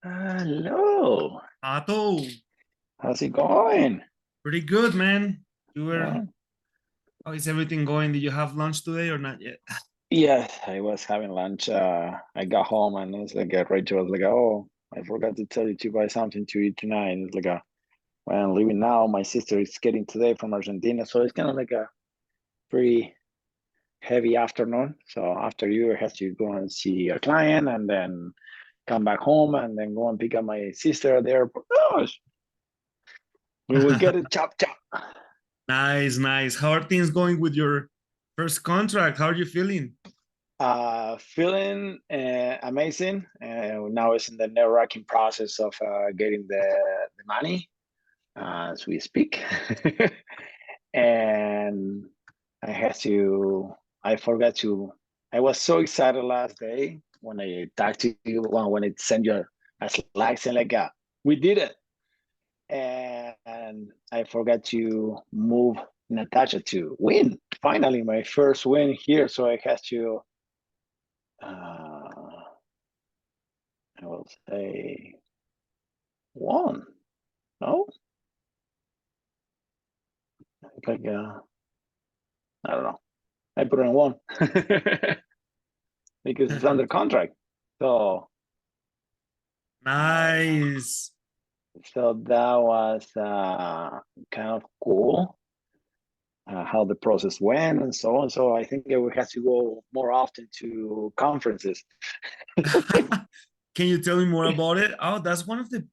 Hello. Pato, How's it going? pretty good, man. You were, Uh, how is everything going? Did you have lunch today or not yet? yes, I was having lunch. I got home and it's like Rachel was like, "Oh, I forgot to tell you to buy something to eat tonight." It's like well, I'm leaving now. My sister is getting today from Argentina, so it's kind of like a pretty heavy afternoon. So after you have to go and see a client and then come back home and then go and pick up my sister at the airport. Oh, we will get it chop chop. Nice, nice. How are things going with your first contract? How are you feeling? Feeling amazing. Now it's in the nerve-wracking process of getting the money as we speak. And I had to, I forgot to, I was so excited last day when I talked to you, when it sent you a Slack saying like, we did it. And I forgot to move Natasha to win. Finally, my first win here. So I had to, uh, I will say one. No, like I don't know. I put in one because it's under contract. So uh, Nice. so that was kind of cool how the process went and so on. So I think we have to go more often to conferences. Can you tell me more about it? Oh, that's one of the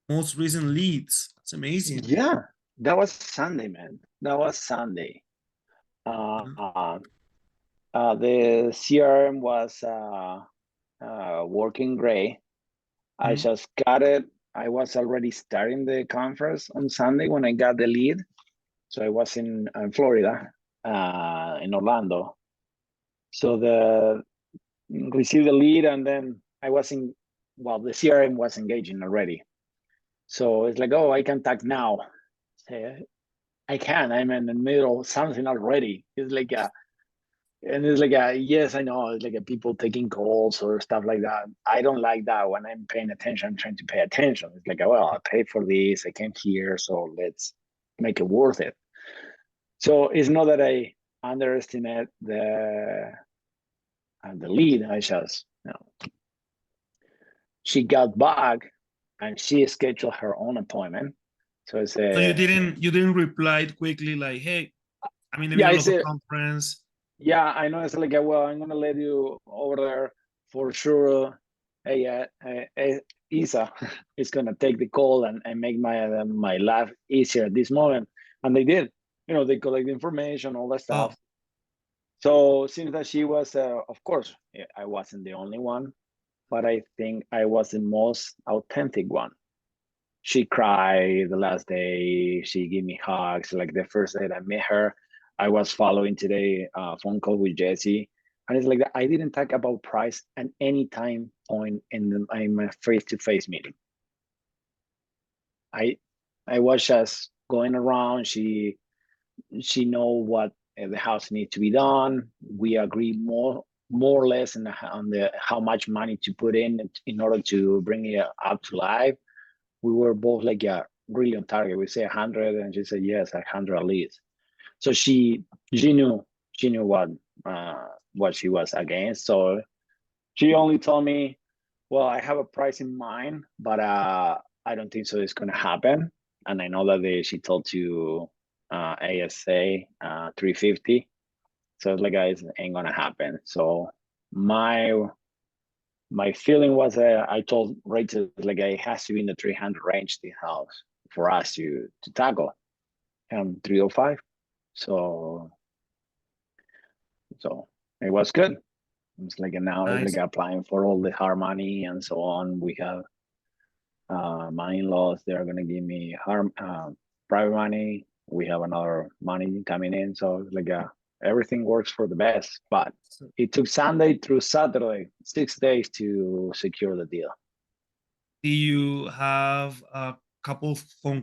most recent leads. That's amazing. Yeah, that was Sunday, man. That was Sunday. Uh, Mhm. uh, the CRM was working great. I Mhm. just got it. I was already starting the conference on Sunday when I got the lead. So I was in Florida, in Orlando. So the received the lead, and then I was in. Well, the CRM was engaging already. So it's like, oh, I can talk now. Say, I can. I'm in the middle of something already. It's like and it's like yes, I know. It's like people taking calls or stuff like that. I don't like that when I'm paying attention. I'm trying to pay attention. It's like, well, I paid for this. I came here, so let's make it worth it. So it's not that I underestimate the lead. I just, she got back and she scheduled her own appointment. So it's So a you didn't reply quickly like, hey, I'm in the yeah, middle it's of a a conference. yeah. I know it's like well, I'm gonna let you over there for sure. Hey, Isa is gonna take the call and make my life easier at this moment, and they did. They collect the information, all that Oh, stuff. So since that she was, of course, I wasn't the only one, but I think I was the most authentic one. She cried the last day. She gave me hugs. Like the first day I met her, I was following today phone call with Jesse, and it's like that. I didn't talk about price at any time point in my face-to-face meeting. I I was just going around. She know what the house needs to be done. We agree more or less on the how much money to put in order to bring it up to life. We were both like really on target. We say 100, and she said yes, 100 at least. So she knew what she was against. So she only told me, well, I have a price in mind, but I don't think so it's going to happen. And I know that she told to ASA 350. So it's like, guys, ain't going to happen. So my my feeling was I told Rachel, like, it has to be in the 300 range, the house, for us to tackle. 305. So so it was good. It's like now it's like nice. applying for all the hard money and so on. We have my in-laws, they're gonna give me private money. We have another money coming in, so like everything works for the best. But So it took Sunday through Saturday, 6 days to secure the deal. do you have a couple of phone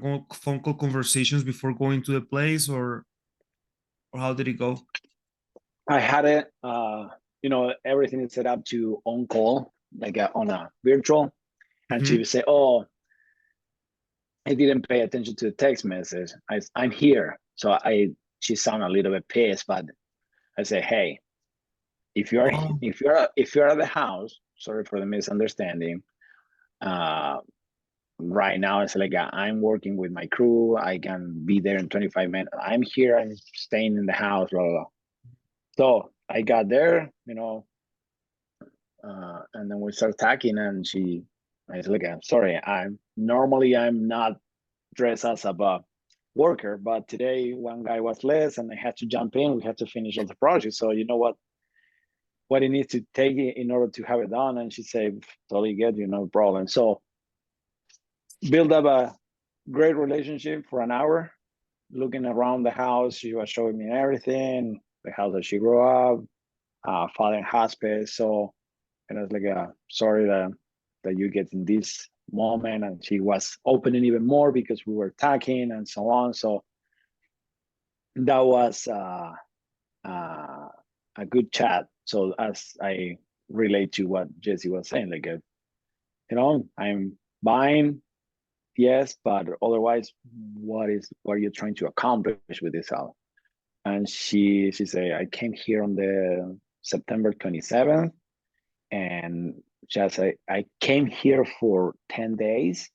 call conversations before going to the place, or how did it go? I had it, everything is set up to on call. like on a virtual, and she Mhm. would say, "Oh, I didn't pay attention to the text message. I'm here." So she sounded a little bit pissed, but I say, "Hey, if you're Oh, if you're at the house, sorry for the misunderstanding. Uh, right now it's like I'm working with my crew. I can be there in 25 minutes. I'm here. I'm staying in the house. Blah, blah, blah." So I got there, and then we start talking, and I was like, "I'm sorry. I'm not dressed as a worker, but today one guy was less, and I had to jump in. We had to finish all the project. So you know what it needs to take in order to have it done." And she said, "Totally get you, no problem." So build up a great relationship for an hour, looking around the house. She was showing me everything, the house that she grew up, father in hospice. So, and I was like, sorry that you get in this moment. And she was opening even more because we were talking and so on. So that was a good chat. So as I relate to what Jesse was saying, like, I'm buying, yes, but otherwise, what are you trying to accomplish with this house? And she said, I came here on the September 27th, and just I came here for 10 days,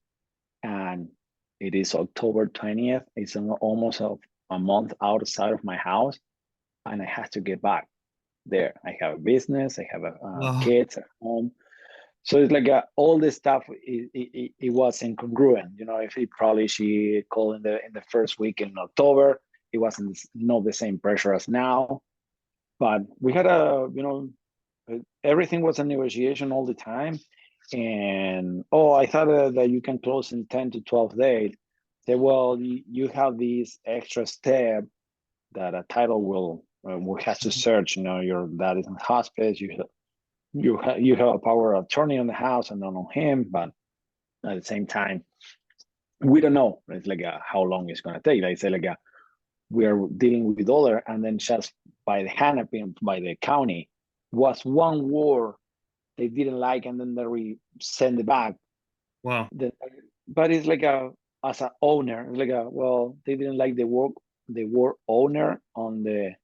and it is October 20th. It's almost a month outside of my house, and I have to get back there. I have a business, I have wow. kids at home. So it's like all this stuff. It was incongruent. If she called in the first week in October, it wasn't not the same pressure as now. But we had everything was a negotiation all the time. And I thought that you can close in 10 to 12 days. Say, well, you have this extra step that a title will have to search. Your dad is in hospice. You have a power of attorney on the house and not on him, but at the same time, we don't know. It's like how long it's gonna take. Like say like we are dealing with other, and then just by the Hennepin, by the county, was one word they didn't like, and then they send it back. Wow. But it's like as an owner, it's like they didn't like the word owner on the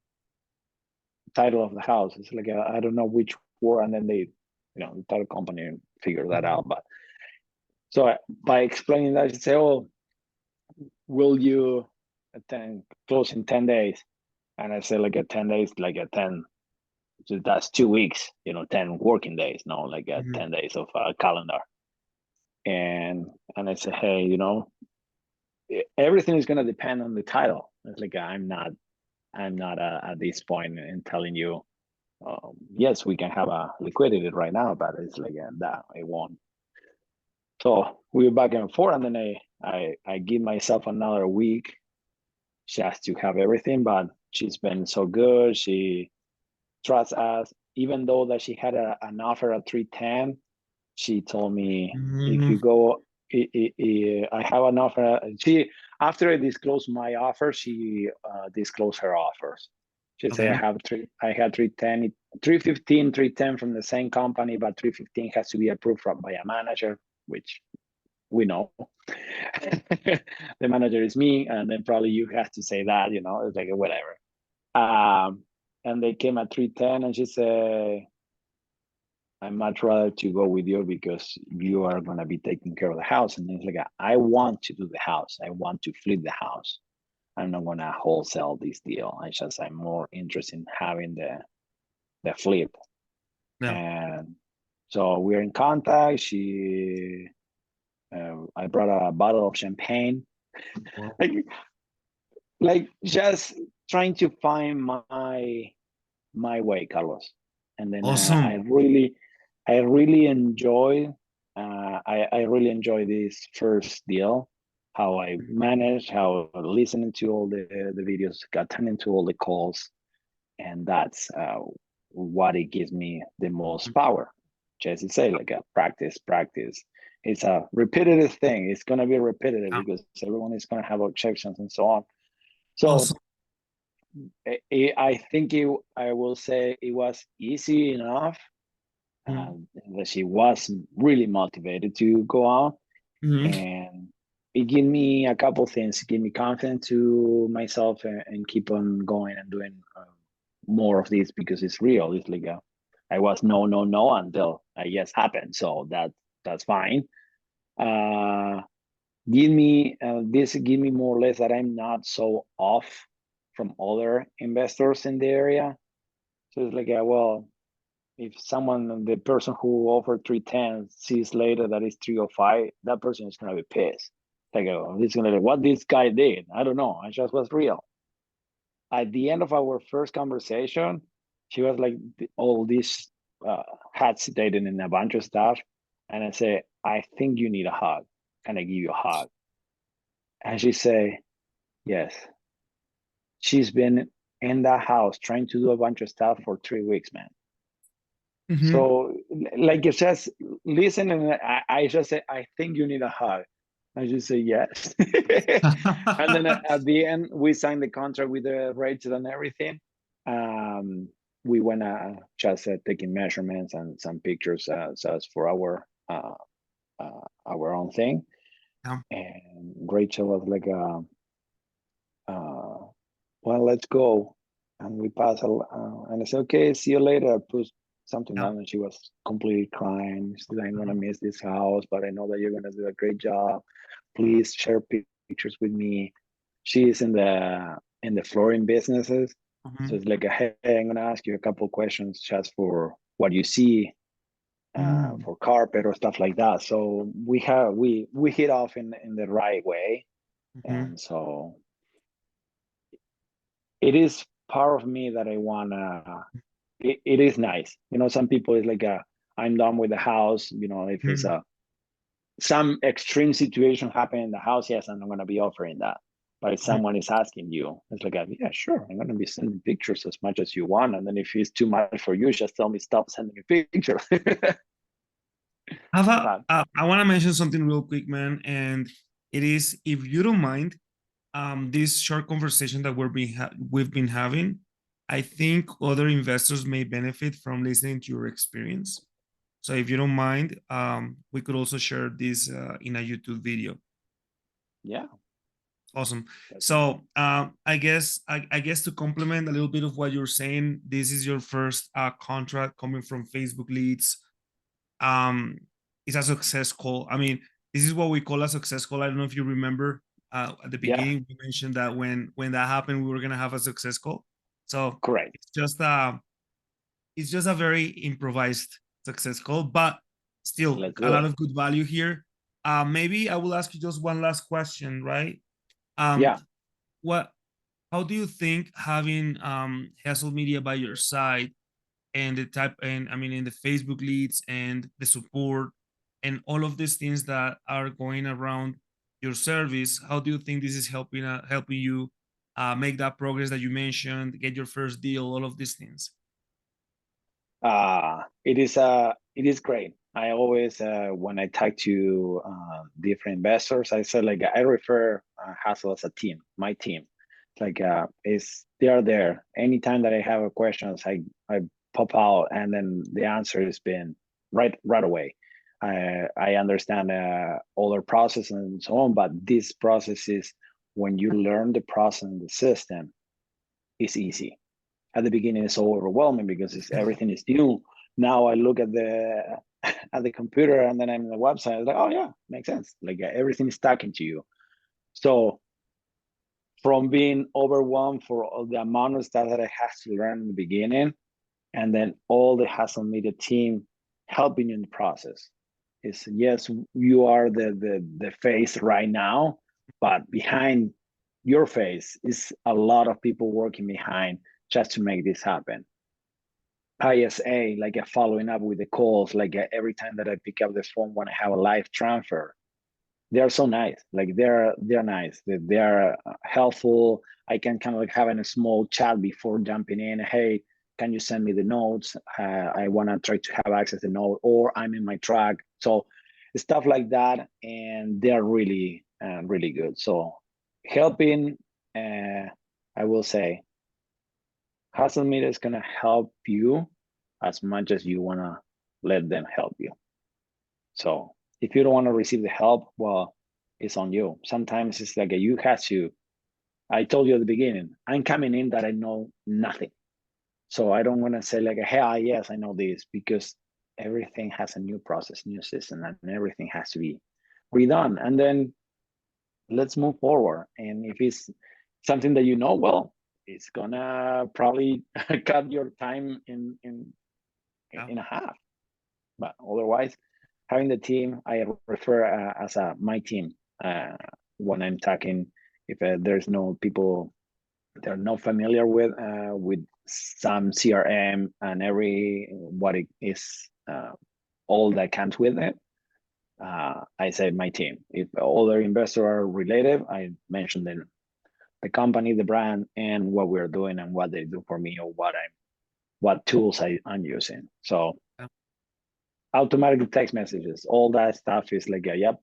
title of the house. It's like I don't know which word, and then the title company figured that Mhm. out. But so by explaining that, I say, "Oh, will you attend close in 10 days?" And I say like 10 days, like 10. So that's 2 weeks, 10 working days, no, like Mhm. 10 days of calendar. And I say, hey, everything is gonna depend on the title. It's like I'm not at this point in telling you, yes, we can have a liquidity right now, but it's like that it won't. So we were back and forth, and then I give myself another week just to have everything. But she's been so good. She trusts us, even though that she had an offer at 310. She told me, if Mhm. you go, I have an offer. She After I disclosed my offer, she disclosed her offers. She said, Okay. I had 310, 315, 310 from the same company, but 315 has to be approved by a manager, which we know. The manager is me, and then probably you have to say that, it's like whatever. And they came at 310, and she said, I'd much rather to go with you because you are going to be taking care of the house. And it's like, I want to do the house. I want to flip the house. I'm not going to wholesale this deal. I'm more interested in having the flip. Yeah. And so we're in contact. I brought a bottle of champagne, Wow. like, just trying to find my way, Carlos. And then Awesome. I really enjoy I really enjoy this first deal. How I managed, how listening to all the videos, attending to all the calls, and that's what it gives me the most power. Jesse say like a practice, practice. It's a repetitive thing. It's gonna be repetitive Yeah. because everyone is gonna have objections and so on. So Awesome. I think I will say it was easy enough That she was really motivated to go out, and it gave me a couple things. It gave me confidence to myself and keep on going and doing more of this because it's real. It's like I was no until yes happened. So that's fine. Give me this give me more or less that I'm not so off from other investors in the area. So it's like well, if someone, the person who offered 310 sees later that it's 305, that person is gonna be pissed. Like, he's gonna like, what this guy did? I don't know. I just was real. At the end of our first conversation, she was like, all these hesitating and a bunch of stuff, and I say, I think you need a hug. Can I give you a hug? And she say, yes. She's been in that house trying to do a bunch of stuff for 3 weeks, man. So like it's just listen, and I just say, I think you need a hug. I just say yes. And then at the end, we signed the contract with the rates and everything. We went just taking measurements and some pictures just for our own thing. Yeah. And Rachel was like, well, let's go. And we passed, and I said, okay, see you later. I put something down, and she was completely crying. She said, I'm gonna miss this house, but I know that you're gonna do a great job. Please share pictures with me. She is in the flooring businesses, so it's like, hey, I'm gonna ask you a couple questions just for what you see, for carpet or stuff like that. So we hit off in the right way, and so it is part of me that I wanna. It is nice, some people is like I'm done with the house, if it's some extreme situation happening in the house, yes, I'm not going to be offering that. But if someone is asking you, it's like, yeah, sure, I'm going to be sending pictures as much as you want, and then if it's too much for you, just tell me stop sending a picture. I want to mention something real quick, man, and it is, if you don't mind, this short conversation that we've been having, I think other investors may benefit from listening to your experience. So if you don't mind, we could also share this in a YouTube video. Yeah. Awesome. So I guess to complement a little bit of what you're saying, this is your first contract coming from Facebook leads. It's a success call. I mean, this is what we call a success call. I don't know if you remember at the beginning, we mentioned that when that happened, we were gonna have a success call. So correct. It's just a very improvised success call, but still a lot of good value here. Maybe I will ask you just one last question, right? Yeah. How do you think having Hesel Media by your side and in the Facebook leads and the support and all of these things that are going around your service, how do you think this is helping you make that progress that you mentioned, get your first deal, all of these things? It is great. I always when I talk to different investors, I said like I refer Hesel as a team, my team. Like they are there anytime that I have a questions. I pop out, and then the answer has been right away. I understand all their process and so on, but this process is when you learn the process and the system, it's easy. At the beginning, it's so overwhelming because everything is new. Now I look at the computer, and then I'm on the website. I'm like, oh yeah, makes sense. Like everything is talking to you. So from being overwhelmed for all the amount of stuff that I have to learn in the beginning, and then all the Hesel Media team helping you in the process. Is yes, you are the face right now, but behind your face is a lot of people working behind just to make this happen. ISA, like following up with the calls, like every time that I pick up the phone when I have a live transfer, they are so nice. Like they're nice. They are helpful. I can kind of like having a small chat before jumping in. Hey, can you send me the notes? I want to try to have access to the note, or I'm in my truck. So stuff like that, and they are really really good. So helping, I will say, Hesel Media is gonna help you as much as you wanna let them help you. So if you don't want to receive the help, well, it's on you. Sometimes it's like you have to. I told you at the beginning, I'm coming in that I know nothing. So I don't want to say like, hey, yes, I know this, because everything has a new process, new system, and everything has to be redone. And then let's move forward. And if it's something that you know, well, it's gonna probably cut your time in a half. But otherwise, having the team, I refer as my team when I'm talking. If there's no people they're not familiar with some CRM and what it is, all that comes with it, I say my team. If other investors are related, I mention the company, the brand, and what we're doing and what they do for me, or what tools I'm using. So automatic text messages, all that stuff is like, yep,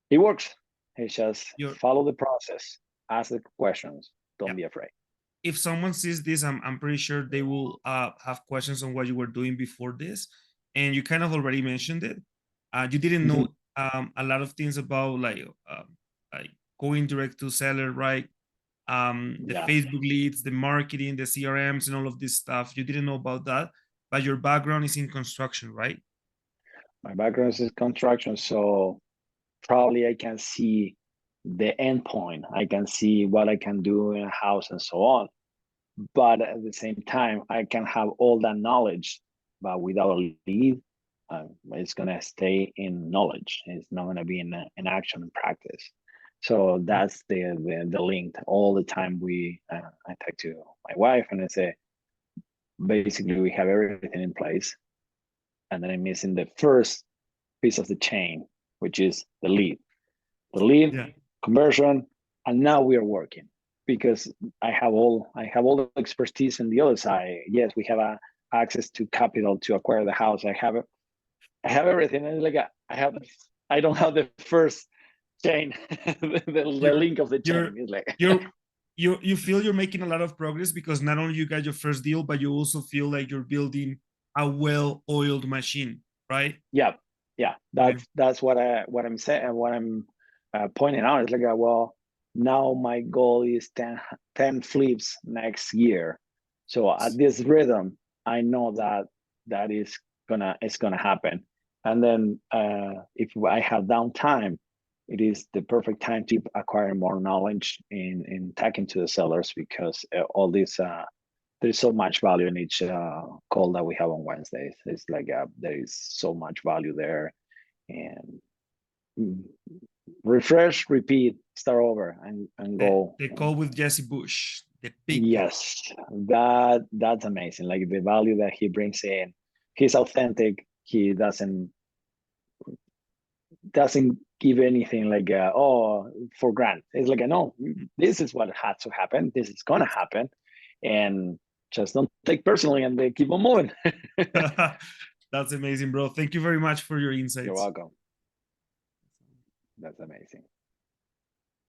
it works. It's just follow the process, ask the questions, don't be afraid. If someone sees this, I'm pretty sure they will have questions on what you were doing before this, and you kind of already mentioned it. You didn't know a lot of things about like going direct to seller, right? The Facebook leads, the marketing, the CRMs, and all of this stuff. You didn't know about that, but your background is in construction, right? My background is in construction, so probably I can see the end point. I can see what I can do in a house and so on. But at the same time, I can have all that knowledge, but without a lead, it's gonna stay in knowledge. It's not gonna be in action and practice. So that's the link. All the time I talk to my wife and I say, basically we have everything in place, and then I'm missing the first piece of the chain, which is the lead. The lead, conversion, and now we are working, because I have all the expertise in the other side. Yes, we have access to capital to acquire the house. I have everything. And like I don't have the first chain, the link of the chain. It's like you feel you're making a lot of progress, because not only you got your first deal, but you also feel like you're building a well-oiled machine, right? Yeah. That's what I'm saying. What I'm pointing out is like, well, now my goal is 10 flips next year. So at this rhythm, I know that it's gonna happen. And then if I have downtime, it is the perfect time to acquire more knowledge in talking to the sellers, because all this there's so much value in each call that we have on Wednesdays. It's like there is so much value there, and refresh, repeat, start over, and go. The call with Jesse Bush, the big yes, that's amazing. Like the value that he brings in, he's authentic. He doesn't give anything like for granted. It's like no, this is what had to happen. This is gonna happen, and just don't take personally, and they keep on moving. That's amazing, bro. Thank you very much for your insights. You're welcome. That's amazing.